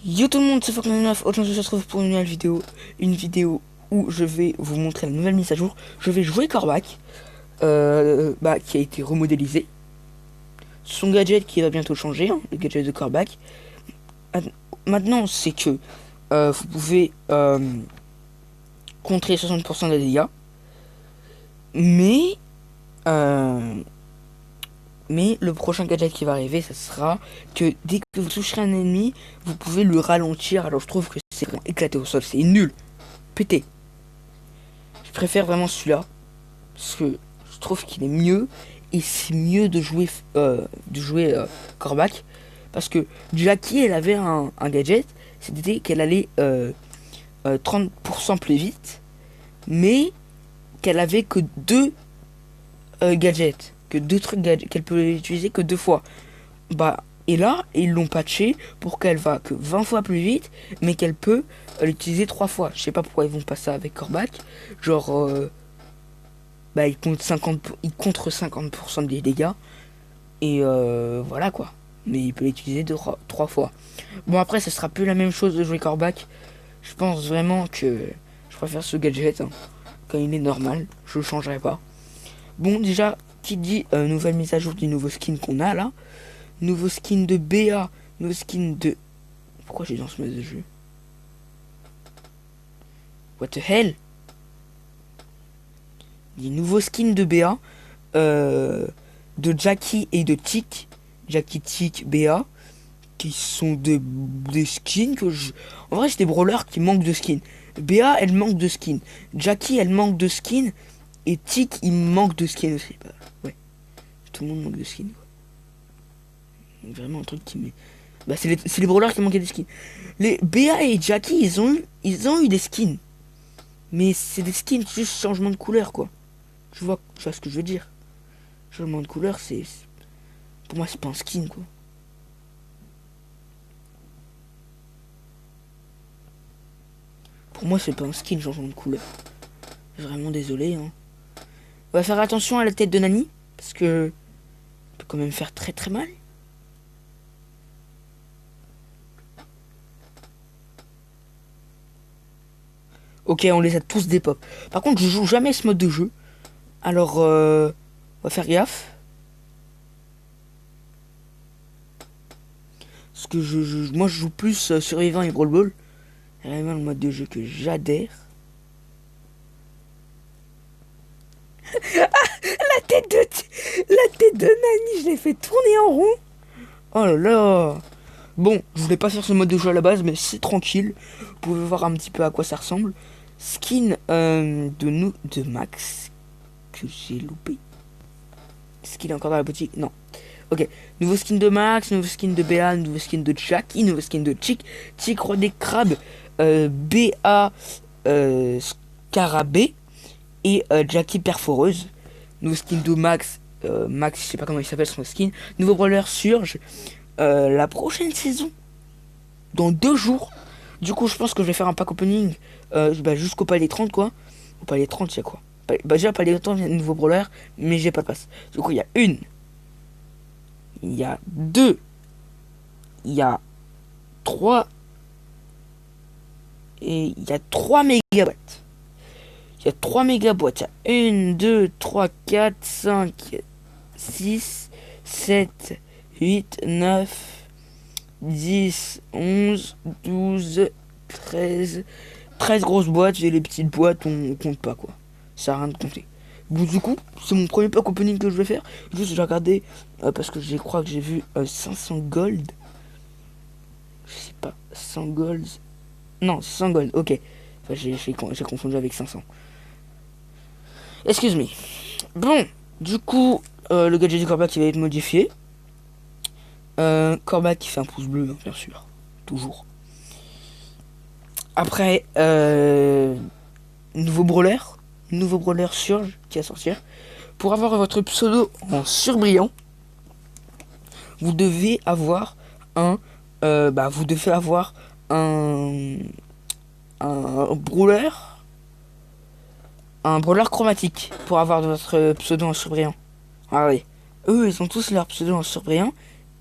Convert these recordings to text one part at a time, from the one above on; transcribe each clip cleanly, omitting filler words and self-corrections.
Yo tout le monde, c'est Fortnite9. Aujourd'hui, on se retrouve pour une nouvelle vidéo. Une vidéo où je vais vous montrer la nouvelle mise à jour. Je vais jouer Corbac, qui a été remodélisé. Son gadget qui va bientôt changer, hein, le gadget de Corbac. Maintenant, c'est que vous pouvez contrer 60% des dégâts. Mais le prochain gadget qui va arriver, ça sera que dès que vous toucherez un ennemi, vous pouvez le ralentir. Alors je trouve que c'est vraiment éclaté au sol, c'est nul, pété. Je préfère vraiment celui-là parce que je trouve qu'il est mieux et c'est mieux de jouer Corbac parce que Jackie, elle avait un gadget, c'était qu'elle allait 30% plus vite, mais qu'elle avait que deux gadgets. Que deux trucs qu'elle peut utiliser que 2 fois. Et là, ils l'ont patché pour qu'elle va que 20 fois plus vite, mais qu'elle peut l'utiliser 3 fois. Je sais pas pourquoi ils vont pas ça avec Corbac. Genre, il contre 50% des dégâts. Et voilà quoi. Mais il peut l'utiliser 3 fois. Bon, après, ça sera plus la même chose de jouer Corbac. Je pense vraiment que je préfère ce gadget. Hein. Quand il est normal, je le changerai pas. Bon, déjà, qui dit nouvelle mise à jour du nouveau skin qu'on a là. Nouveau skin de BA. Nouveau skin de... Pourquoi j'ai dans ce mode de jeu? What the hell? Des nouveaux skins de BA. De Jackie et de Tick. Jackie, Tick, BA. Qui sont des skins que je... En vrai, c'est des brawlers qui manquent de skins. BA, elle manque de skins. Jackie, elle manque de skins. Et Tick, il manque de skins aussi. Ouais. Tout le monde manque de skins. Quoi. Vraiment un truc qui met... c'est les brawlers qui manquaient des skins. Les BA et Jackie, ils ont eu des skins. Mais c'est des skins juste changement de couleur, quoi. Tu vois ce que je veux dire. Changement de couleur, c'est... Pour moi, c'est pas un skin, quoi. Pour moi, c'est pas un skin, changement de couleur. Vraiment désolé, hein. On va faire attention à la tête de Nani, parce que ça peut quand même faire très très mal. Ok, on les a tous des pop. Par contre, je joue jamais ce mode de jeu. Alors, on va faire gaffe. Parce que moi, je joue plus Survivant et Brawl Ball. C'est vraiment le mode de jeu que j'adhère. La tête de Nani, je l'ai fait tourner en rond. Oh là là. Bon, je voulais pas faire ce mode de jeu à la base, mais c'est tranquille. Vous pouvez voir un petit peu à quoi ça ressemble. Skin de Max que j'ai loupé. Est-ce qu'il est encore dans la boutique? Non. Ok. Nouveau skin de Max, nouveau skin de BA, nouveau skin de Jackie, nouveau skin de Chick. Chick Roi des Crabes, BA Scarabée et Jackie Perforeuse. Nouveau skin de Max. Max, je sais pas comment il s'appelle son skin. Nouveau brawler Surge. La prochaine saison. Dans 2 jours. Du coup, je pense que je vais faire un pack opening jusqu'au palier 30, quoi. Au palier 30, c'est quoi? Déjà, palier 30, il y a un nouveau brawler, mais j'ai pas de passe. Du coup, il y a une. Il y a 2. Il y a 3. Et il y a 3 mégaboîtes. Il y a 3 mégaboîtes. Il y a 1, 2, 3, 4, 5, 6, 7, 8, 9, 10, 11, 12, 13. 13 grosses boîtes. J'ai les petites boîtes, on compte pas, quoi. Ça a rien de compter. Bon, du coup, c'est mon premier pack opening que je vais faire. Juste, j'ai regardé, parce que je crois que j'ai vu 500 gold. Je sais pas, 100 gold. Non, 100 gold, ok. Enfin, j'ai confondu avec 500. Excuse-moi. Bon, du coup, le gadget du Corbac qui va être modifié. Corbac qui fait un pouce bleu, hein, bien sûr. Toujours. Après, nouveau brawler Surge qui va sortir. Pour avoir votre pseudo en surbrillant, vous devez avoir un brawler chromatique pour avoir votre pseudo en surbrillant. Regardez, eux ils ont tous leur pseudo en surbrillant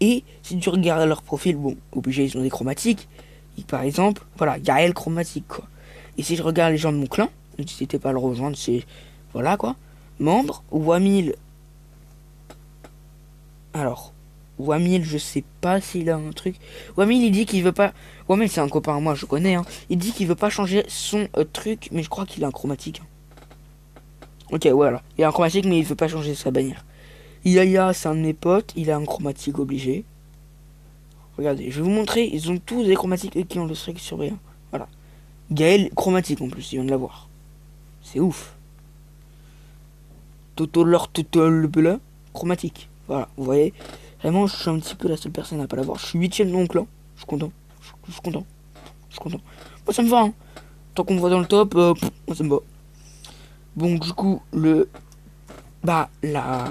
et si tu regardes leur profil, bon, obligé ils ont des chromatiques, Par exemple, voilà, Gaël chromatique, quoi. Et si je regarde les gens de mon clan, n'hésitez pas à le rejoindre, c'est... Voilà, quoi. Membre, Wamil. Alors, Wamil, je sais pas s'il a un truc. Wamil, il dit qu'il veut pas... Wamil, c'est un copain à moi, je connais, hein. Il dit qu'il veut pas changer son truc, mais je crois qu'il a un chromatique. Ok, voilà. Il a un chromatique, mais il veut pas changer sa bannière. Yaya, c'est un de mes potes, il a un chromatique obligé. Regardez, je vais vous montrer, ils ont tous des chromatiques et qui ont le strike sur rien. Voilà. Gaël, chromatique en plus, il vient de l'avoir. C'est ouf. Toto leur Toto le bela, chromatique. Voilà, vous voyez. Vraiment, je suis un petit peu la seule personne à pas l'avoir. Je suis 8ème de mon clan. Je suis content. Je suis content. Je suis content. Moi, ça me va, hein. Tant qu'on me voit dans le top, moi, ça me va. Bon, du coup, Bah, la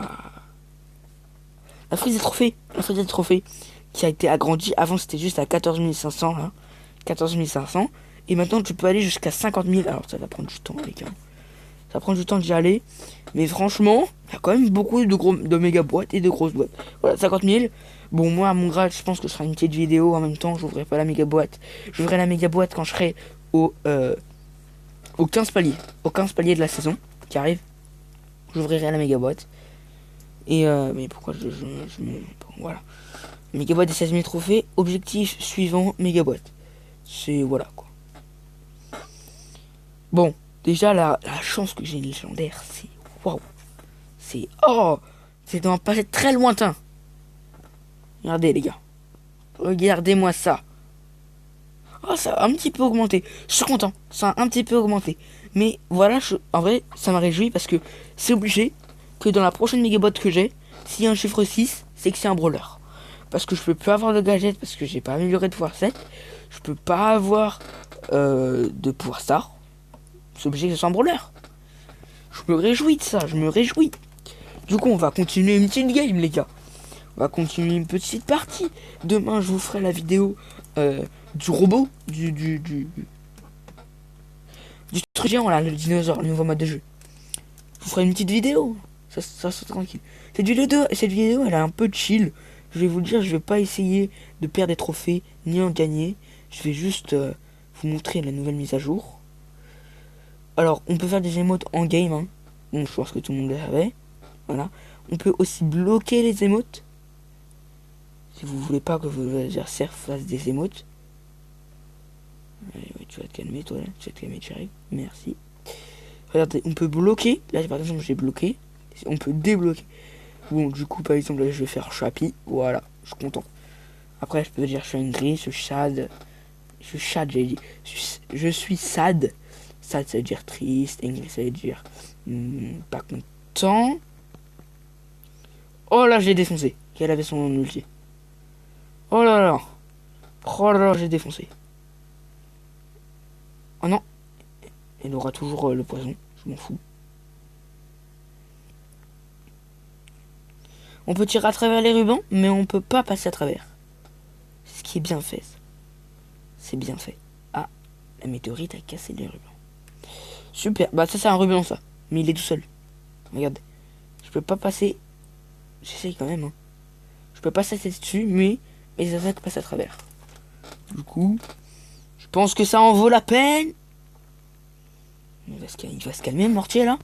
frise des trophées. La frise des trophées qui a été agrandie. Avant, c'était juste à 14 500, là. 14 500. Et maintenant, tu peux aller jusqu'à 50 000. Alors, ça va prendre du temps, les gars. Ça prend du temps d'y aller. Mais franchement, il y a quand même beaucoup de méga boîtes et de grosses boîtes. Voilà, 50 000. Bon, moi, à mon grade, je pense que ce sera une petite vidéo en même temps. J'ouvrirai pas la méga boîte. J'ouvrirai la méga boîte quand je serai au 15 paliers. Au 15 paliers de la saison qui arrive. J'ouvrirai la méga boîte. Et mais pourquoi voilà. Méga boîte des 16 000 trophées. Objectif suivant, méga boîte. C'est voilà quoi. Bon, déjà la chance que j'ai une légendaire, c'est waouh. C'est oh, c'est dans un passé très lointain. Regardez les gars. Regardez-moi ça. Oh, ça a un petit peu augmenté. Je suis content. Ça a un petit peu augmenté. Mais voilà, en vrai, ça m'a réjoui parce que c'est obligé que dans la prochaine mégabot que j'ai, s'il y a un chiffre 6, c'est que c'est un brawler. Parce que je peux plus avoir de gadget parce que j'ai pas amélioré de pouvoir 7. Je peux pas avoir de pouvoir star. C'est obligé que ce soit un brawler. Je me réjouis de ça, je me réjouis. Du coup, on va continuer une petite game, les gars. On va continuer une petite partie. Demain, je vous ferai la vidéo du robot, du truc géant là, le dinosaure, le nouveau mode de jeu. Je vous ferai une petite vidéo. Ça c'est tranquille. Cette vidéo, elle est un peu chill. Je vais vous le dire, je vais pas essayer de perdre des trophées ni en gagner. Je vais juste vous montrer la nouvelle mise à jour. Alors, on peut faire des émotes en game. Hein. Bon, je pense que tout le monde le savait. Voilà. On peut aussi bloquer les émotes. Si vous voulez pas que vos adversaires fassent des émotes. Allez, ouais, tu vas te calmer, toi, là. Tu vas te calmer, chérie. Merci. Regardez, on peut bloquer. Là, par exemple, j'ai bloqué. On peut débloquer. Bon, du coup, par exemple, là, je vais faire Chappie. Voilà, je suis content. Après, je peux dire, je suis angry, je suis sad. Je suis sad, j'ai dit. Je suis sad. Sad, ça veut dire triste. Angry, ça veut dire pas content. Oh là, j'ai défoncé. Qu'elle avait son ulti. Oh là là. Oh là là, j'ai défoncé. Oh non. Elle aura toujours le poison. Je m'en fous. On peut tirer à travers les rubans, mais on peut pas passer à travers. C'est ce qui est bien fait. C'est bien fait. Ah, la météorite a cassé les rubans. Super. Bah ça c'est un ruban ça. Mais il est tout seul. Regarde. Je peux pas passer. J'essaye quand même. Hein. Je peux pas passer dessus, mais les attaques passent à travers. Du coup, je pense que ça en vaut la peine. Il va se calmer, mortier là.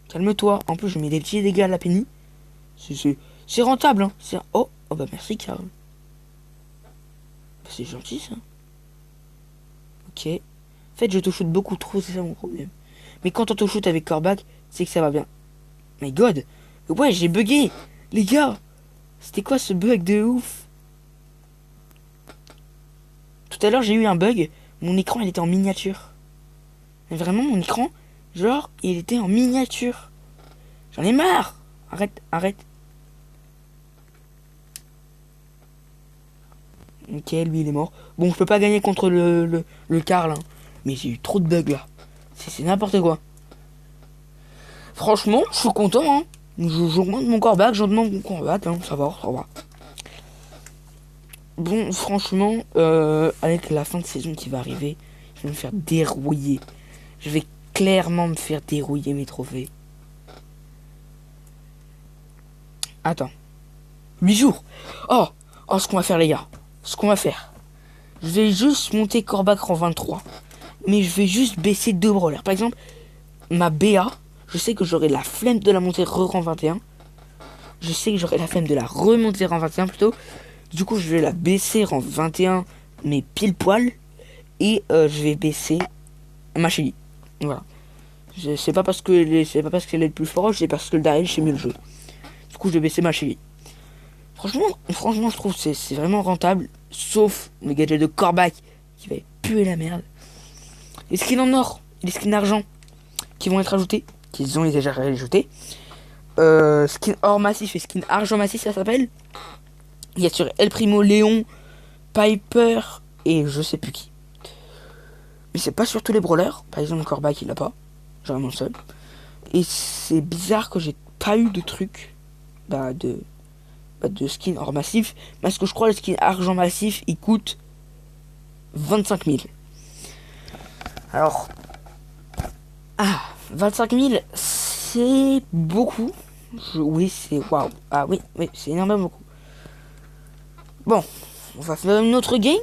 Calme-toi. En plus, je mets des petits dégâts à la penny. C'est rentable. Hein. Oh, bah merci, Karl. Bah, c'est gentil ça. Ok. En fait, je te shoot beaucoup trop, c'est ça mon problème. Mais quand on te shoot avec Corbac, c'est que ça va bien. My god. Ouais, j'ai bugué. Les gars. C'était quoi ce bug de ouf? Tout à l'heure, j'ai eu un bug. Mon écran, il était en miniature. Mais vraiment, mon écran, genre, il était en miniature. J'en ai marre. Arrête. Ok, lui, il est mort. Bon, je peux pas gagner contre le Karl. Hein. Mais j'ai eu trop de bugs, là. C'est n'importe quoi. Franchement, je suis content, hein. J'augmente mon corbac, j'augmente mon corbac, hein. Ça va. Bon, franchement, avec la fin de saison qui va arriver, je vais me faire dérouiller. Je vais clairement me faire dérouiller mes trophées. Attends. 8 jours. Oh, ce qu'on va faire, les gars. Ce qu'on va faire. je vais juste monter Corbac rang 23. Mais je vais juste baisser 2 brawlers. Par exemple, ma BA, je sais que j'aurai la flemme de la monter rang 21. Je sais que j'aurai la flemme de la remonter rang 21 plutôt. Du coup, je vais la baisser rang 21, mais pile poil. Et je vais baisser ma Shelly. Voilà. C'est pas parce qu'elle est le plus fort, c'est parce que le Daryl, je sais mieux le jeu. Du coup, je vais baisser ma Shelly. Franchement, je trouve que c'est vraiment rentable. Sauf le gadget de Corbac qui va puer la merde. Les skins en or et les skins d'argent qui vont être ajoutés, qu'ils ont déjà rajoutés. Skin or massif et skin argent massif, ça s'appelle. Il y a sur El Primo, Léon, Piper et je sais plus qui. Mais c'est pas sur tous les brawlers. Par exemple, Corbac il l'a pas. J'en ai mon seul. Et c'est bizarre que j'ai pas eu de truc de skin or massif. Parce que je crois le skin argent massif il coûte 25 000. Alors, 25 000 c'est beaucoup. Oui, c'est waouh. Ah oui, c'est énormément beaucoup. Bon, on va faire une autre game.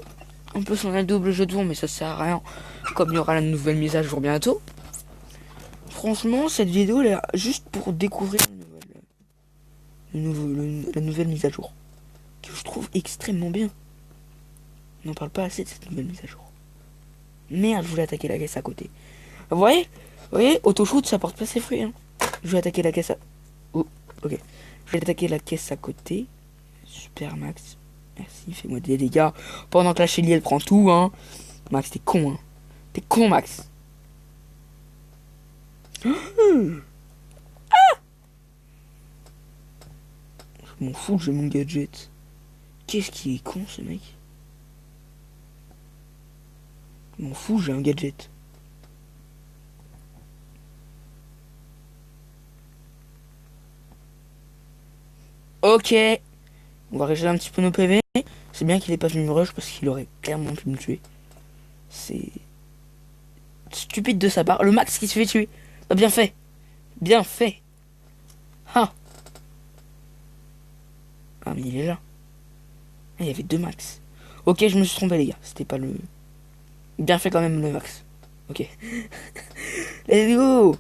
En plus, on a le double jeu de vent, mais ça sert à rien. Comme il y aura la nouvelle mise à jour bientôt. Franchement, cette vidéo elle est juste pour découvrir la nouvelle mise à jour. Que je trouve extrêmement bien. On n'en parle pas assez de cette nouvelle mise à jour. Merde, je voulais attaquer la caisse à côté. Vous voyez, auto-shoot, ça porte pas ses fruits. Hein. Je vais attaquer la caisse à... Oh, ok. Je vais attaquer la caisse à côté. Super, Max. Merci, fais-moi des dégâts. Pendant que la Shelly, elle prend tout, hein. Max, t'es con, hein. T'es con, Max. Ah, je m'en fous, j'ai mon gadget. Qu'est-ce qui est con, ce mec. Je m'en fous, j'ai un gadget. Ok. On va réchauffer un petit peu nos PV. C'est bien qu'il ait pas venu me rush parce qu'il aurait clairement pu me tuer. C'est stupide de sa part. Le Max qui se fait tuer. Bah, bien fait. Bien fait. Ah. Ah mais il est là. Ah, il y avait 2 Max. Ok, je me suis trompé les gars. C'était pas le... Bien fait quand même le Max. Ok. Let's go.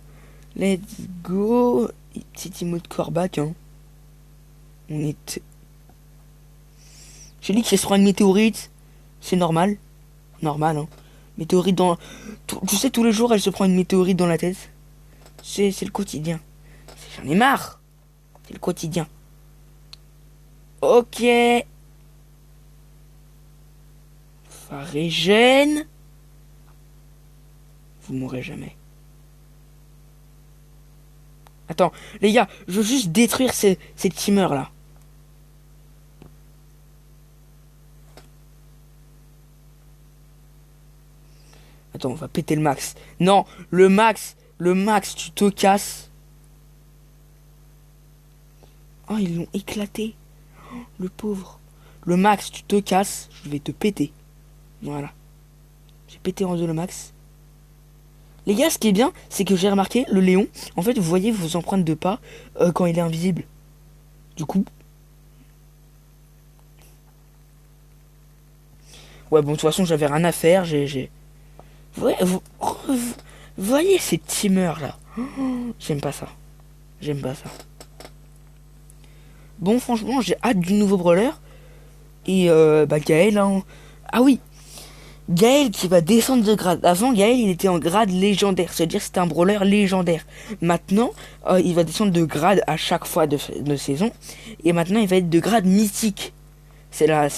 Let's go. Petit mot de Corbac hein. On est... J'ai dit que ce sera une météorite. C'est normal. Normal, hein. Météorite dans... Tu sais, tous les jours, elle se prend une météorite dans la tête. C'est le quotidien. J'en ai marre. C'est le quotidien. Ok. Pharégène. Vous mourrez jamais. Attends, les gars, je veux juste détruire ces teamers là. Attends, on va péter le Max. Non, le Max, tu te casses. Oh, ils l'ont éclaté. Oh, le pauvre. Le Max, tu te casses, je vais te péter. Voilà. J'ai pété en deux le Max. Les gars, ce qui est bien, c'est que j'ai remarqué, le Léon, en fait, vous voyez vos empreintes de pas quand il est invisible. Du coup... Ouais, bon, de toute façon, j'avais rien à faire, Ouais, vous voyez ces teamers là. J'aime pas ça. J'aime pas ça. Bon, franchement, j'ai hâte du nouveau brawler. Et Gaël, hein. Ah oui, Gaël qui va descendre de grade. Avant, Gaël, il était en grade légendaire. C'est-à-dire que c'était un brawler légendaire. Maintenant, il va descendre de grade à chaque fois de saison. Et maintenant, il va être de grade mythique. C'est la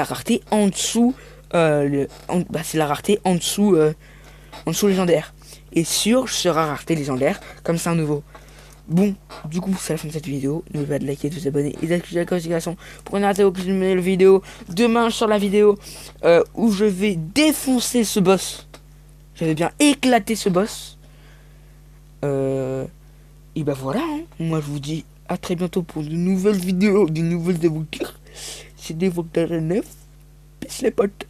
rareté en dessous. C'est la rareté en dessous légendaire. Et sur sera rareté légendaire. Comme c'est un nouveau. Bon, du coup, c'est la fin de cette vidéo. N'oubliez pas de liker, de vous abonner et d'activer la notification pour ne rater aucune vidéo. Demain, je sors la vidéo où je vais défoncer ce boss. J'avais bien éclaté ce boss. Et bah voilà, hein. Moi je vous dis à très bientôt pour de nouvelles vidéos, de nouvelles aventures. C'est des Voltaire 9. Peace les potes.